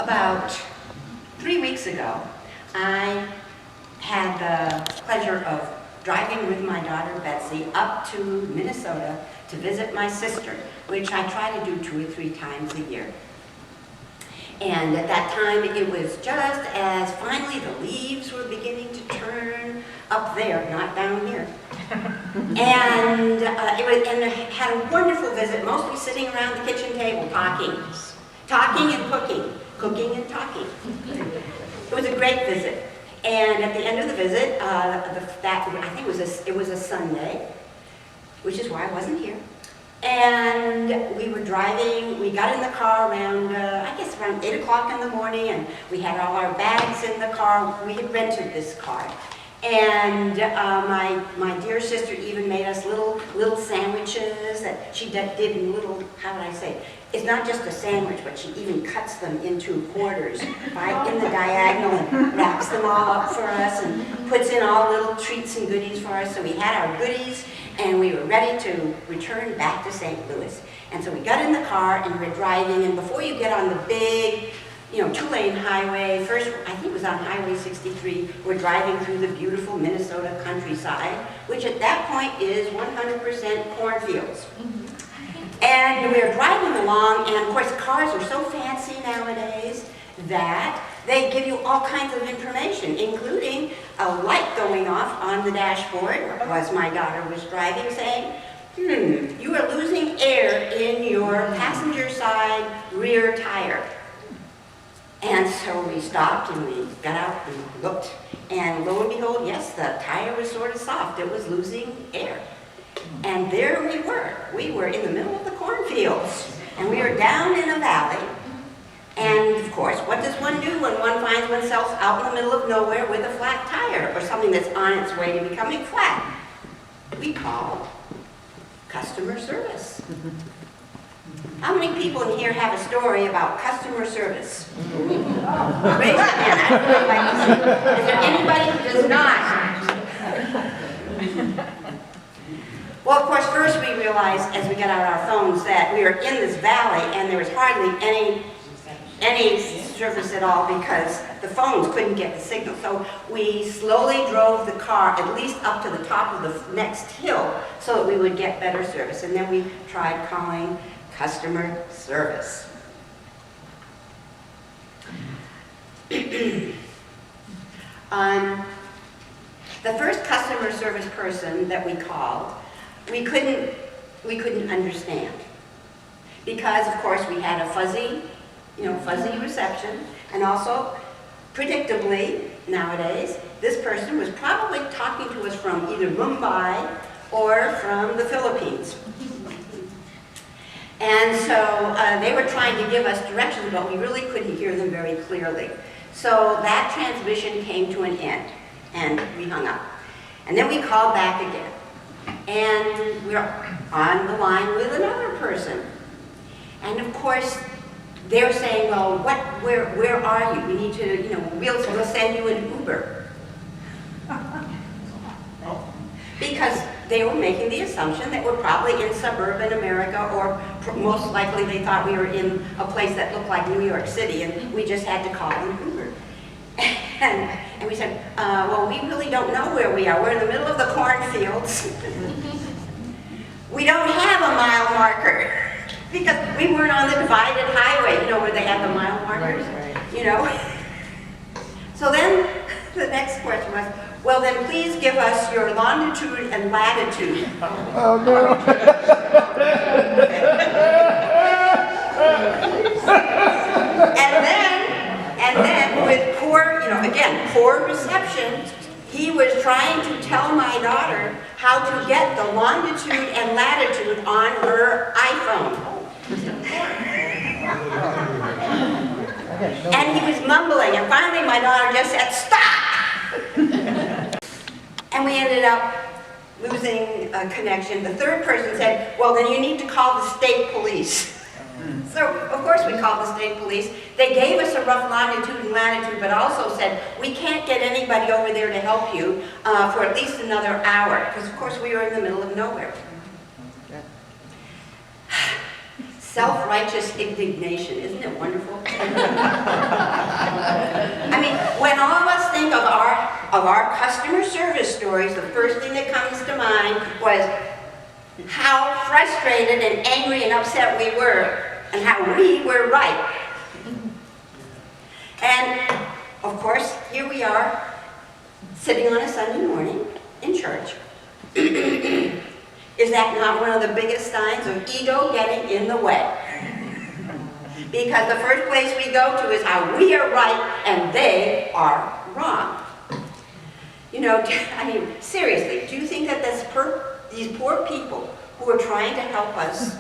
About 3 weeks ago, I had the pleasure of driving with my daughter Betsy up to Minnesota to visit my sister, which I try to do 2 or 3 times a year. And at that time, it was just as finally the leaves were beginning to turn up there, not down here. And it had a wonderful visit, mostly sitting around the kitchen table talking and cooking and talking. It was a great visit. And at the end of the visit, I think it was a Sunday, which is why I wasn't here. And we were driving, we got in the car around, I guess around 8 o'clock in the morning, and we had all our bags in the car. We had rented this car. And my dear sister even made us little sandwiches that she did in little, how would I say, it's not just a sandwich, but she even cuts them into quarters right in the diagonal and wraps them all up for us and puts in all little treats and goodies for us. So we had our goodies and we were ready to return back to St. Louis. And so we got in the car and we're driving, and before you get on the big, 2-lane highway, first I think it was on Highway 63, we're driving through the beautiful Minnesota countryside, which at that point is 100% cornfields. And we were driving along, and of course cars are so fancy nowadays that they give you all kinds of information, including a light going off on the dashboard, as my daughter was driving, saying, you are losing air in your passenger side rear tire. And so we stopped and we got out and looked, and lo and behold, yes, the tire was sort of soft. It was losing air. And there we were. We were in the middle of the cornfields, and we were down in a valley. And of course, what does one do when one finds oneself out in the middle of nowhere with a flat tire or something that's on its way to becoming flat? We call customer service. How many people in here have a story about customer service? Raise your hand. I would like to see. Is there anybody who does not? Well, of course, first we realized as we got out our phones that we were in this valley and there was hardly any service at all because the phones couldn't get the signal. So we slowly drove the car at least up to the top of the next hill so that we would get better service. And then we tried calling customer service. The first customer service person that we called, we couldn't understand, because of course we had a fuzzy reception, and also predictably nowadays this person was probably talking to us from either Mumbai or from the Philippines. And so they were trying to give us directions, but we really couldn't hear them very clearly. So that transmission came to an end, and we hung up. And then we called back again. And we were on the line with another person. And of course, they're saying, well, where are you? We need to, we'll send you an Uber. Because they were making the assumption that we're probably in suburban America, or most likely they thought we were in a place that looked like New York City, and we just had to call an Uber. And we said, well, we really don't know where we are. We're in the middle of the cornfields. We don't have a mile marker because we weren't on the divided highway, where they have the mile markers, So then the next question was, well, then please give us your longitude and latitude. Oh, no. And then with poor reception, he was trying to tell my daughter how to get the longitude and latitude on her iPhone. And he was mumbling, and finally my daughter just said, stop! And we ended up losing a connection. The third person said, well, then you need to call the state police. So, of course, we called the state police. They gave us a rough longitude and latitude, but also said, we can't get anybody over there to help you for at least another hour, because, of course, we were in the middle of nowhere. Self-righteous indignation, isn't it wonderful? of our customer service stories, the first thing that comes to mind was how frustrated and angry and upset we were, and how we were right. And, of course, here we are, sitting on a Sunday morning in church. Is that not one of the biggest signs of ego getting in the way? Because the first place we go to is how we are right and they are wrong. You know, I mean, seriously, do you think that these poor people who are trying to help us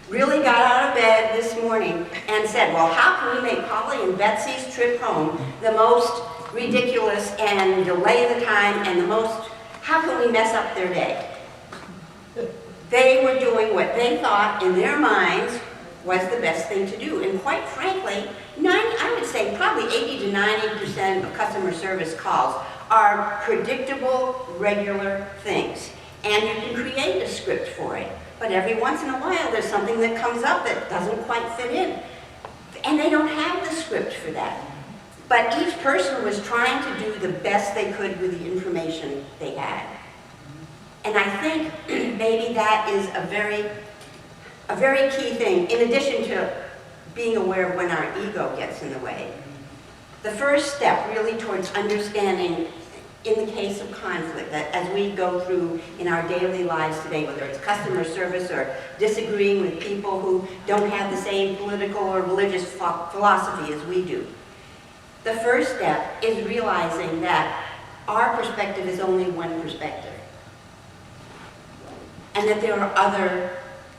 really got out of bed this morning and said, well, how can we make Polly and Betsy's trip home the most ridiculous and delay the time and the most, how can we mess up their day? They were doing what they thought in their minds was the best thing to do. And quite frankly, I would say probably 80 to 90% of customer service calls are predictable, regular things. And you can create a script for it. But every once in a while, there's something that comes up that doesn't quite fit in. And they don't have the script for that. But each person was trying to do the best they could with the information they had. And I think maybe that is a very key thing, in addition to being aware of when our ego gets in the way. The first step really towards understanding, in the case of conflict, that as we go through in our daily lives today, whether it's customer service or disagreeing with people who don't have the same political or religious philosophy as we do. The first step is realizing that our perspective is only one perspective, and that there are other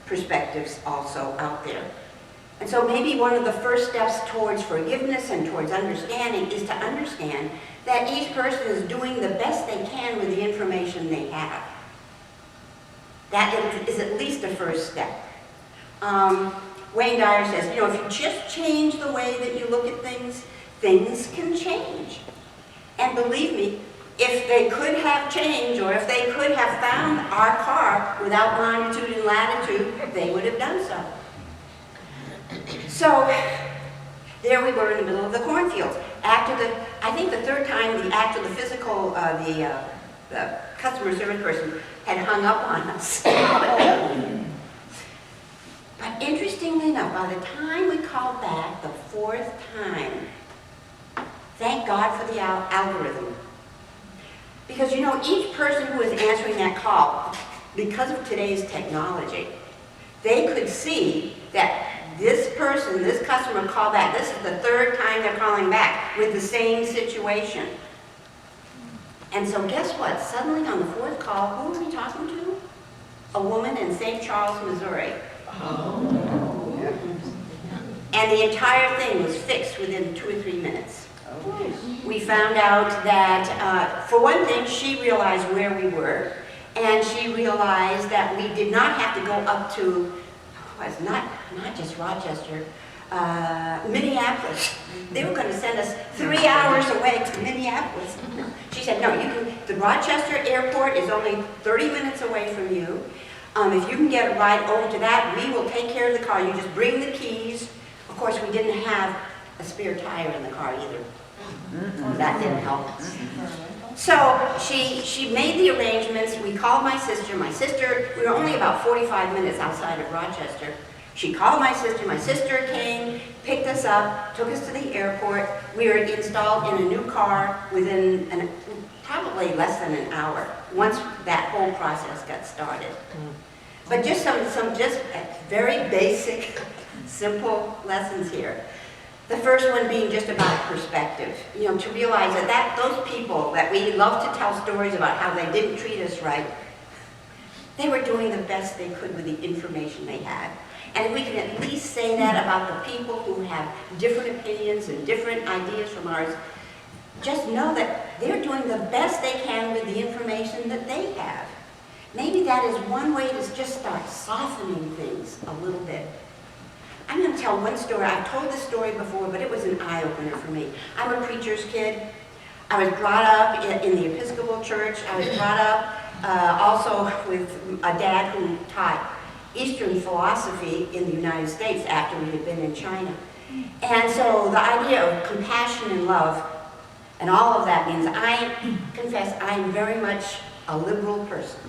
perspectives also out there. And so maybe one of the first steps towards forgiveness and towards understanding is to understand that each person is doing the best they can with the information they have. That is at least a first step. Wayne Dyer says, you know, if you just change the way that you look at things, things can change. And believe me, if they could have changed, or if they could have found our car without longitude and latitude, they would have done so. So, there we were in the middle of the cornfields. I think the third time, after the physical, the customer service person had hung up on us. But interestingly enough, by the time we called back the fourth time, thank God for the algorithm. Because, you know, each person who was answering that call, because of today's technology, they could see that this person, this customer called back. This is the third time they're calling back with the same situation. And so guess what? Suddenly on the fourth call, who are we talking to? A woman in St. Charles, Missouri. Oh. And the entire thing was fixed within 2 or 3 minutes. We found out that, for one thing, she realized where we were, and she realized that we did not have to go up to, not just Rochester, Minneapolis. They were going to send us 3 hours away to Minneapolis. She said, no, the Rochester airport is only 30 minutes away from you. If you can get a ride over to that, we will take care of the car. You just bring the keys. Of course, we didn't have a spare tire in the car either. That didn't help. So she made the arrangements. We called my sister. We were only about 45 minutes outside of Rochester. She called my sister. My sister came, picked us up, took us to the airport. We were installed in a new car within probably less than an hour, once that whole process got started. But just some just very basic, simple lessons here. The first one being just about perspective. You know, to realize that those people that we love to tell stories about how they didn't treat us right, they were doing the best they could with the information they had. And if we can at least say that about the people who have different opinions and different ideas from ours, just know that they're doing the best they can with the information that they have. Maybe that is one way to just start softening things a little bit. I'm going to tell one story. I've told this story before, but it was an eye-opener for me. I'm a preacher's kid. I was brought up in the Episcopal Church. I was brought up also with a dad who taught Eastern philosophy in the United States after we had been in China. And so the idea of compassion and love And all of that means I confess I'm very much a liberal person.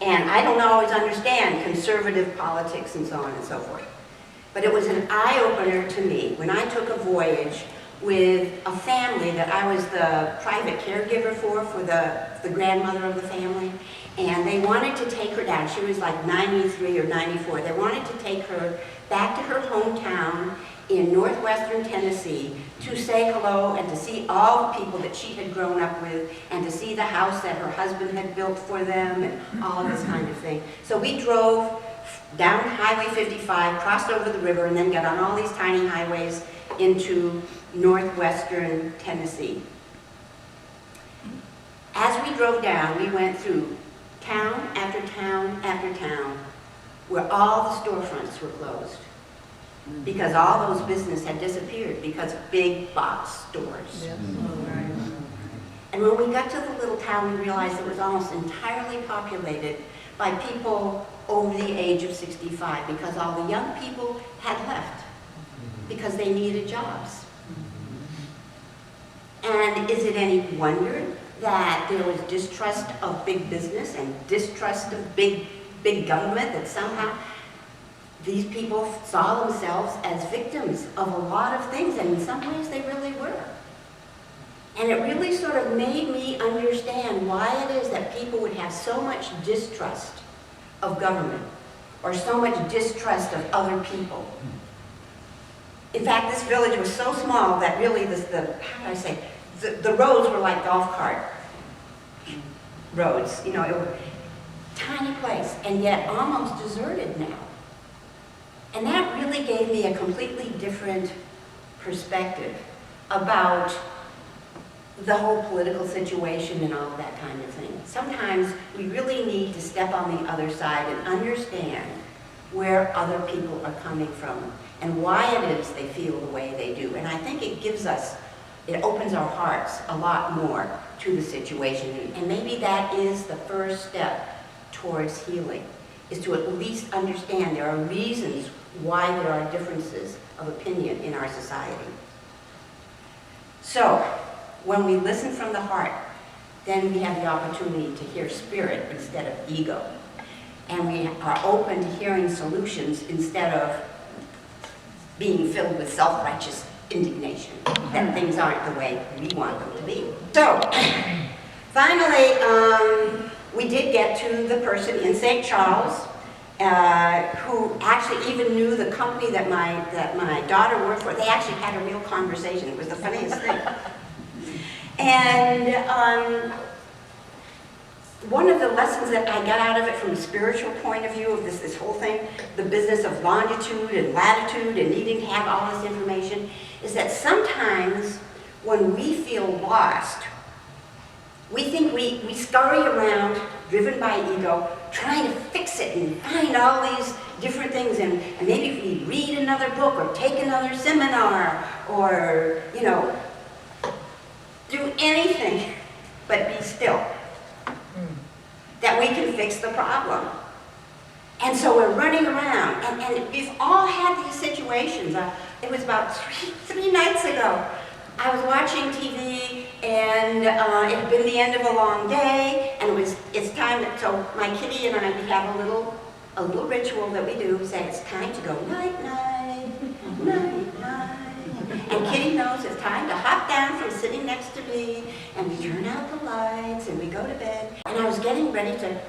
And I don't always understand conservative politics and so on and so forth. But it was an eye-opener to me when I took a voyage with a family that I was the private caregiver for the grandmother of the family. And they wanted to take her down. She was like 93 or 94. They wanted to take her back to her hometown in northwestern Tennessee to say hello and to see all the people that she had grown up with and to see the house that her husband had built for them and all of this kind of thing. So we drove down Highway 55, crossed over the river, and then got on all these tiny highways into northwestern Tennessee. As we drove down, we went through town after town after town where all the storefronts were closed because all those businesses had disappeared because of big box stores. Yes. And when we got to the little town, we realized it was almost entirely populated by people over the age of 65 because all the young people had left because they needed jobs. And is it any wonder that there was distrust of big business and distrust of big government, that somehow these people saw themselves as victims of a lot of things, and in some ways they really were. And it really sort of made me understand why it is that people would have so much distrust of government or so much distrust of other people. In fact, this village was so small that really how do I say, the roads were like golf cart roads. You know, it was a tiny place, and yet almost deserted now. And that really gave me a completely different perspective about the whole political situation and all of that kind of thing. Sometimes we really need to step on the other side and understand where other people are coming from and why it is they feel the way they do. And I think it opens our hearts a lot more to the situation. And maybe that is the first step towards healing, is to at least understand there are reasons why there are differences of opinion in our society. So, when we listen from the heart, then we have the opportunity to hear spirit instead of ego. And we are open to hearing solutions instead of being filled with self-righteous indignation that things aren't the way we want them to be. So, finally, we did get to the person in St. Charles who actually even knew the company that my daughter worked for. They actually had a real conversation. It was the funniest thing. And one of the lessons that I got out of it from a spiritual point of view of this whole thing, the business of longitude and latitude and needing to have all this information, is that sometimes when we feel lost, we think we scurry around, driven by ego, trying to fix it and find all these different things. And maybe if we read another book or take another seminar or, you know, do anything but be still, that we can fix the problem. And so we're running around, and we've all had these situations. It was about three nights ago. I was watching TV, and it had been the end of a long day, and it's time. So my kitty and I, we have a little ritual that we do. We say it's time to go night night, night night. And Kitty knows it's time to hop down from sitting next to me, and we turn out the lights, and we go to bed. And I was getting ready to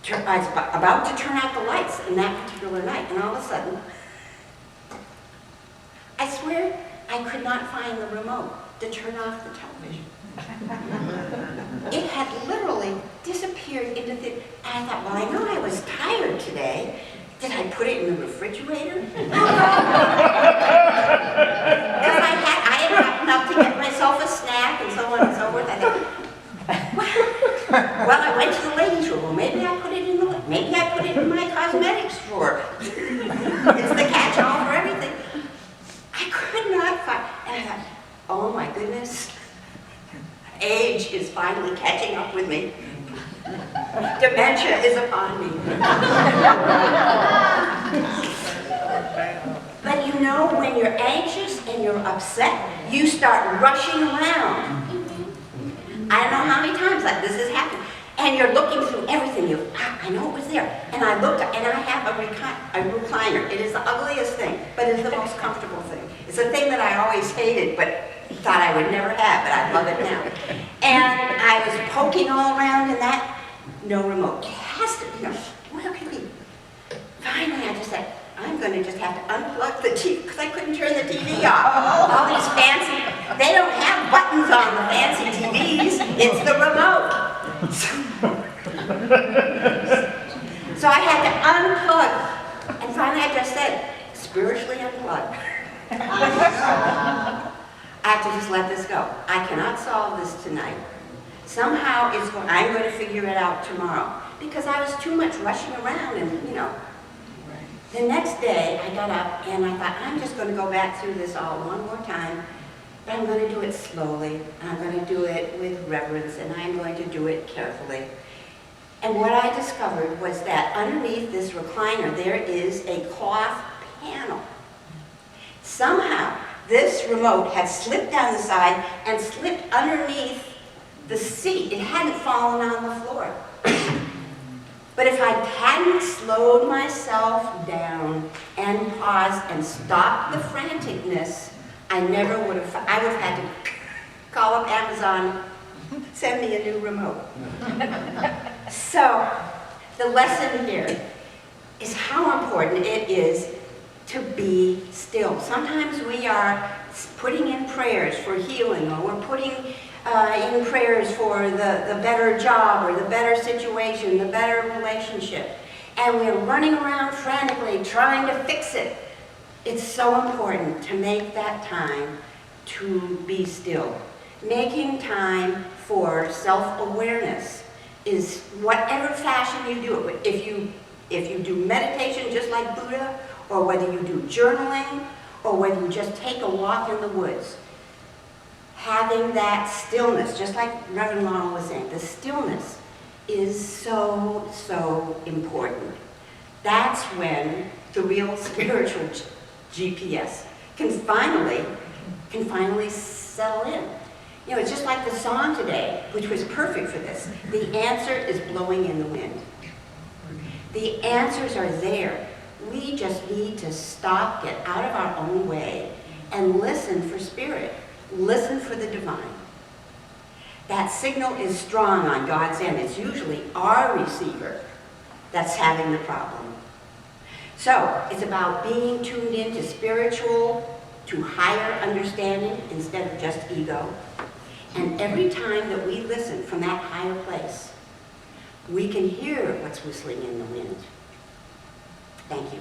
I was about to turn out the lights in that particular night, and all of a sudden, I swear I could not find the remote to turn off the television. It had literally disappeared into the... I thought, well, I know I was tired today. Did I put it in the refrigerator? Because I had gotten up to get myself a snack and so on and so forth. I thought, well, I went to the ladies' room. Well, maybe I put it in my cosmetics drawer. It's the catch-all for everything. I could not find, and I thought, oh my goodness, age is finally catching up with me. Dementia is upon me. But you know, when you're anxious and you're upset, you start rushing around. I don't know how many times like this has happened. And you're looking through everything. I know it was there. And I looked, and I have a recliner. It is the ugliest thing, but it's the most comfortable thing. It's a thing that I always hated, but thought I would never have, but I love it now. And I was poking all around in that, no remote. It has to, where could we? Finally, I just said, I'm going to just have to unplug the TV, because I couldn't turn the TV off. All these fancy, they don't have buttons on the fancy TVs. It's the remote. So I had to unplug. And finally I just said, spiritually unplug. I have to just let this go. I cannot solve this tonight. Somehow I'm going to figure it out tomorrow. Because I was too much rushing around and, The next day I got up and I thought, I'm just going to go back through this all one more time. But I'm going to do it slowly, and I'm going to do it with reverence, and I'm going to do it carefully. And what I discovered was that underneath this recliner, there is a cloth panel. Somehow, this remote had slipped down the side and slipped underneath the seat. It hadn't fallen on the floor. But if I hadn't slowed myself down and paused and stopped the franticness, I would have had to call up Amazon, send me a new remote. So, the lesson here is how important it is to be still. Sometimes we are putting in prayers for healing, or we're putting in prayers for the better job, or the better situation, the better relationship. And we're running around frantically trying to fix it. It's so important to make that time to be still. Making time for self-awareness is whatever fashion you do it. If you do meditation just like Buddha, or whether you do journaling, or whether you just take a walk in the woods, having that stillness, just like Reverend Laurel was saying, the stillness is so, so important. That's when the real spiritual GPS can finally settle in. It's just like the song today, which was perfect for this. The answer is blowing in the wind. The answers are there. We just need to stop, get out of our own way, and listen for spirit. Listen for the divine. That signal is strong on God's end. It's usually our receiver that's having the problem. So, it's about being tuned into spiritual, to higher understanding instead of just ego. And every time that we listen from that higher place, we can hear what's whistling in the wind. Thank you.